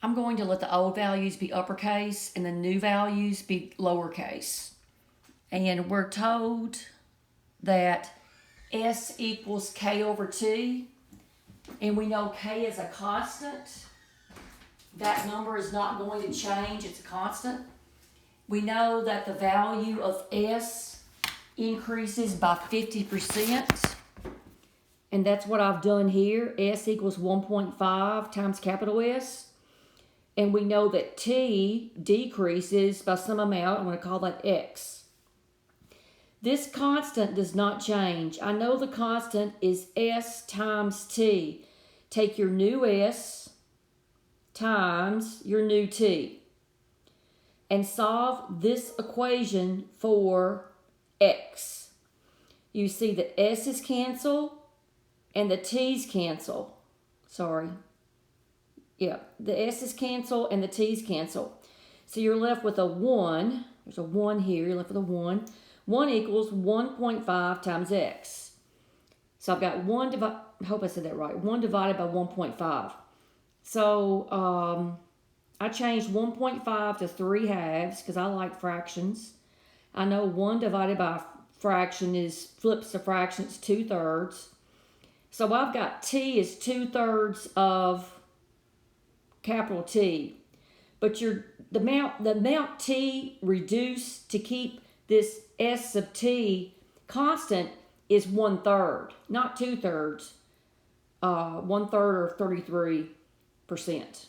I'm going to let the old values be uppercase and the new values be lowercase. And we're told that S equals K over T. And we know K is a constant. That number is not going to change, it's a constant. We know that the value of S increases by 50%. And that's what I've done here. S equals 1.5 times capital S. And we know that T decreases by some amount. I'm going to call that X. This constant does not change. I know the constant is S times T. Take your new S times your new T and solve this equation for X. You see the S's cancel and the T's cancel. Sorry. Yeah, the S's cancel and the T's cancel. So you're left with a 1. There's a 1 here. You're left with a 1. 1 equals 1.5 times X. So I've got 1 divided, I hope I said that right, 1 divided by 1.5. So I changed 1.5 to 3 halves because I like fractions. I know 1 divided by a fraction flips the fraction, it's 2/3. So I've got T is 2/3 of capital T. But the amount T reduced to keep this S sub T constant is 1/3, not 2/3. 1/3 or 33%.